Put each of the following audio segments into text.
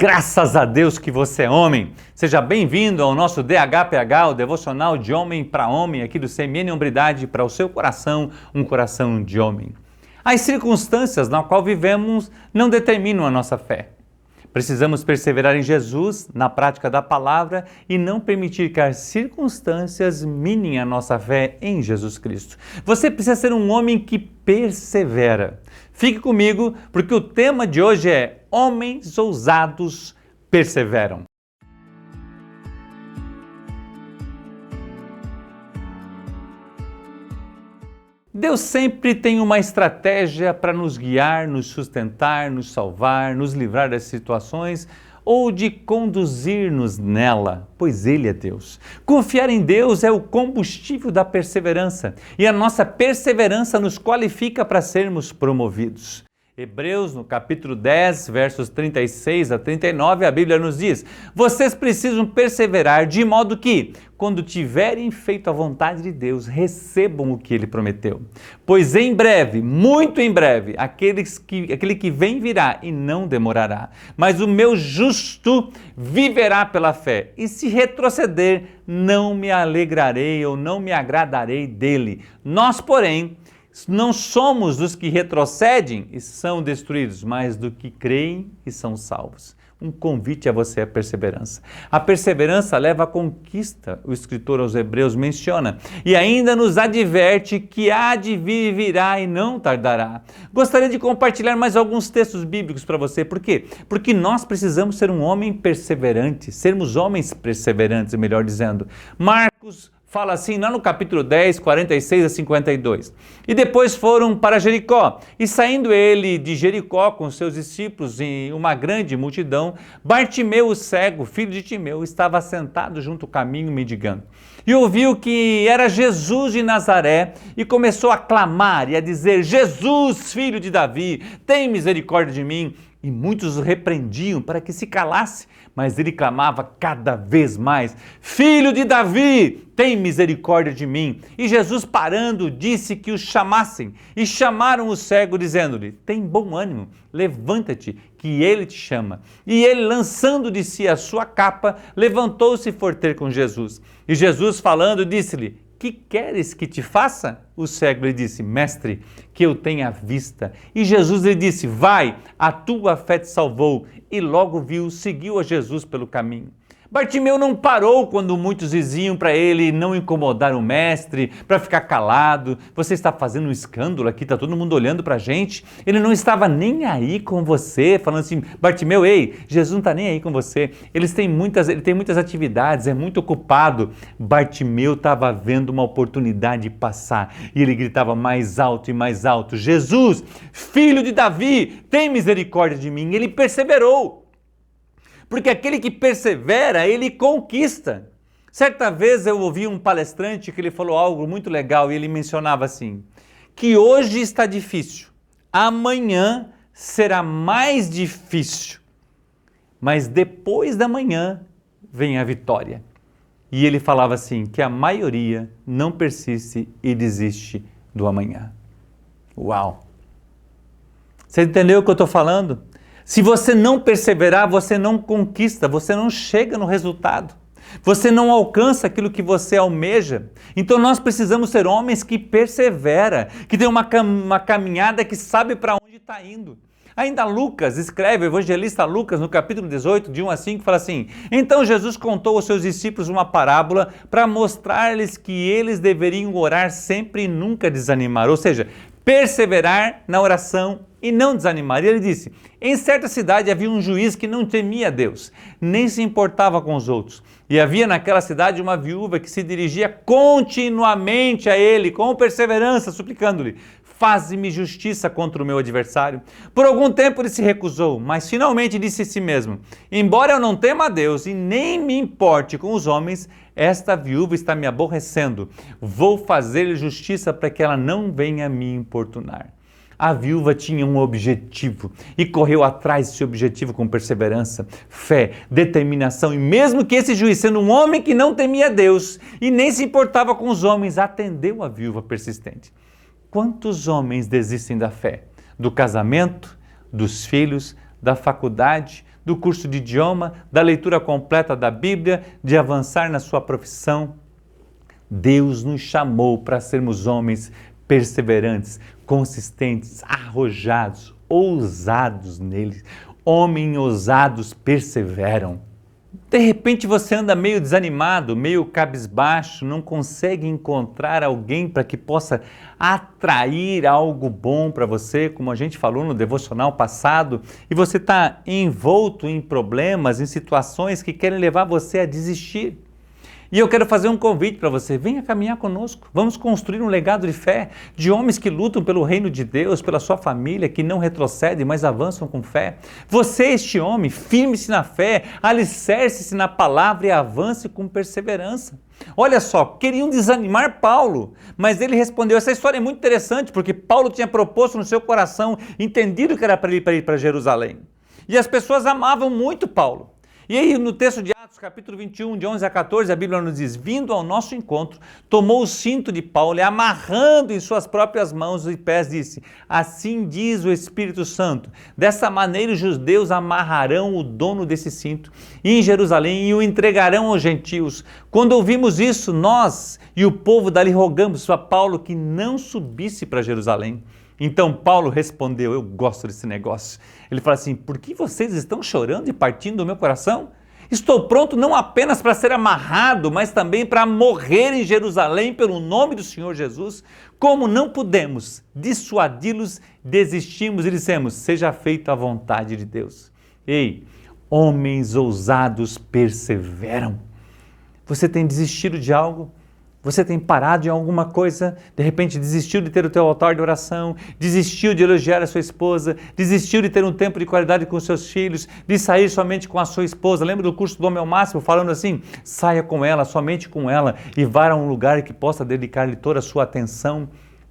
Graças a Deus que você é homem. Seja bem-vindo ao nosso DHPH, o Devocional de Homem para Homem, aqui do CMN Hombridade, para o seu coração, um coração de homem. As circunstâncias na qual vivemos não determinam a nossa fé. Precisamos perseverar em Jesus, na prática da palavra, e não permitir que as circunstâncias minem a nossa fé em Jesus Cristo. Você precisa ser um homem que persevera. Fique comigo, porque o tema de hoje é Homens ousados perseveram. Deus sempre tem uma estratégia para nos guiar, nos sustentar, nos salvar, nos livrar das situações ou de conduzir-nos nela, pois Ele é Deus. Confiar em Deus é o combustível da perseverança e a nossa perseverança nos qualifica para sermos promovidos. Hebreus, no capítulo 10, versos 36 a 39, a Bíblia nos diz: vocês precisam perseverar de modo que, quando tiverem feito a vontade de Deus, recebam o que Ele prometeu. Pois em breve, muito em breve, aquele que vem virá e não demorará. Mas o meu justo viverá pela fé, e se retroceder, não me alegrarei ou não me agradarei dele. Nós, porém, não somos dos que retrocedem e são destruídos, mas do que creem e são salvos. Um convite a você à perseverança. A perseverança leva à conquista, o escritor aos Hebreus menciona, e ainda nos adverte que há de vir e virá e não tardará. Gostaria de compartilhar mais alguns textos bíblicos para você. Por quê? Porque nós precisamos ser um homem perseverante, sermos homens perseverantes, melhor dizendo. Marcos fala assim, lá no capítulo 10, 46 a 52. E depois foram para Jericó. E saindo ele de Jericó com seus discípulos e uma grande multidão, Bartimeu, o cego, filho de Timeu, estava sentado junto ao caminho mendigando. E ouviu que era Jesus de Nazaré e começou a clamar e a dizer: Jesus, filho de Davi, tem misericórdia de mim. E muitos o repreendiam para que se calasse, mas ele clamava cada vez mais: Filho de Davi, tem misericórdia de mim. E Jesus, parando, disse que os chamassem. E chamaram o cego, dizendo-lhe: tem bom ânimo, levanta-te, que ele te chama. E ele, lançando de si a sua capa, levantou-se e foi ter com Jesus. E Jesus, falando, disse-lhe: que queres que te faça? O cego lhe disse: mestre, que eu tenha vista. E Jesus lhe disse: vai, a tua fé te salvou. E logo viu, seguiu a Jesus pelo caminho. Bartimeu não parou quando muitos diziam para ele não incomodar o mestre, para ficar calado. Você está fazendo um escândalo aqui, está todo mundo olhando para a gente. Ele não estava nem aí com você, falando assim: Bartimeu, ei, Jesus não está nem aí com você. Ele tem muitas atividades, é muito ocupado. Bartimeu estava vendo uma oportunidade passar e ele gritava mais alto e mais alto: Jesus, filho de Davi, tem misericórdia de mim. Ele perseverou. Porque aquele que persevera, ele conquista. Certa vez eu ouvi um palestrante que ele falou algo muito legal e ele mencionava assim, que hoje está difícil, amanhã será mais difícil, mas depois da manhã vem a vitória. E ele falava assim, que a maioria não persiste e desiste do amanhã. Uau! Você entendeu o que eu estou falando? Se você não perseverar, você não conquista, você não chega no resultado. Você não alcança aquilo que você almeja. Então nós precisamos ser homens que perseveram, que tem uma caminhada que sabe para onde está indo. Ainda Lucas escreve, o evangelista Lucas, no capítulo 18, de 1 a 5, fala assim: então Jesus contou aos seus discípulos uma parábola para mostrar-lhes que eles deveriam orar sempre e nunca desanimar. Ou seja, perseverar na oração e não desanimar. E ele disse: em certa cidade havia um juiz que não temia a Deus, nem se importava com os outros. E havia naquela cidade uma viúva que se dirigia continuamente a ele, com perseverança, suplicando-lhe: faze-me justiça contra o meu adversário. Por algum tempo ele se recusou, mas finalmente disse a si mesmo: embora eu não tema a Deus e nem me importe com os homens, esta viúva está me aborrecendo. Vou fazer-lhe justiça para que ela não venha me importunar. A viúva tinha um objetivo e correu atrás desse objetivo com perseverança, fé, determinação. E mesmo que esse juiz, sendo um homem que não temia Deus e nem se importava com os homens, atendeu a viúva persistente. Quantos homens desistem da fé, do casamento, dos filhos, da faculdade, do curso de idioma, da leitura completa da Bíblia, de avançar na sua profissão. Deus nos chamou para sermos homens perseverantes, consistentes, arrojados, ousados nele. Homens ousados perseveram. De repente você anda meio desanimado, meio cabisbaixo, não consegue encontrar alguém para que possa atrair algo bom para você, como a gente falou no devocional passado, e você está envolto em problemas, em situações que querem levar você a desistir. E eu quero fazer um convite para você, venha caminhar conosco, vamos construir um legado de fé, de homens que lutam pelo reino de Deus, pela sua família, que não retrocedem, mas avançam com fé. Você, este homem, firme-se na fé, alicerce-se na palavra e avance com perseverança. Olha só, queriam desanimar Paulo, mas ele respondeu, essa história é muito interessante, porque Paulo tinha proposto no seu coração, entendido que era para ele ir para Jerusalém. E as pessoas amavam muito Paulo. E aí no texto de Atos, capítulo 21, de 11 a 14, a Bíblia nos diz, vindo ao nosso encontro, tomou o cinto de Paulo e amarrando em suas próprias mãos e pés, disse, assim diz o Espírito Santo, dessa maneira os judeus amarrarão o dono desse cinto em Jerusalém e o entregarão aos gentios. Quando ouvimos isso, nós e o povo dali rogamos a Paulo que não subisse para Jerusalém. Então Paulo respondeu, eu gosto desse negócio, ele fala assim, por que vocês estão chorando e partindo do meu coração? Estou pronto não apenas para ser amarrado, mas também para morrer em Jerusalém pelo nome do Senhor Jesus. Como não pudemos dissuadi-los, desistimos e dissemos, seja feita a vontade de Deus. Ei, homens ousados perseveram. Você tem desistido de algo? Você tem parado em alguma coisa, de repente desistiu de ter o teu altar de oração, desistiu de elogiar a sua esposa, desistiu de ter um tempo de qualidade com os seus filhos, de sair somente com a sua esposa. Lembra do curso do Homem ao Máximo, falando assim, saia com ela, somente com ela, e vá a um lugar que possa dedicar-lhe toda a sua atenção.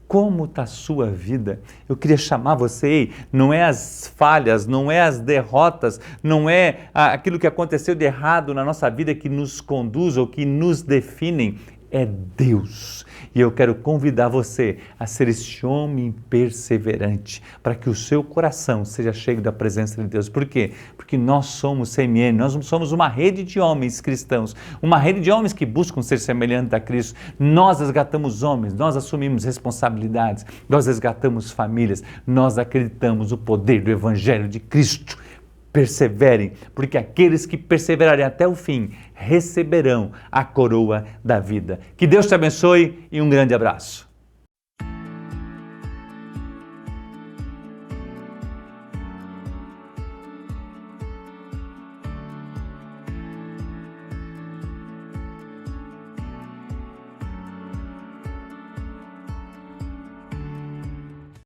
Como está a sua vida? Eu queria chamar você, não é as falhas, não é as derrotas, não é aquilo que aconteceu de errado na nossa vida que nos conduz ou que nos definem, é Deus. E eu quero convidar você a ser este homem perseverante, para que o seu coração seja cheio da presença de Deus. Por quê? Porque nós somos CMN, nós somos uma rede de homens cristãos, uma rede de homens que buscam ser semelhantes a Cristo. Nós resgatamos homens, nós assumimos responsabilidades, nós resgatamos famílias, nós acreditamos no poder do Evangelho de Cristo. Perseverem, porque aqueles que perseverarem até o fim receberão a coroa da vida. Que Deus te abençoe e um grande abraço.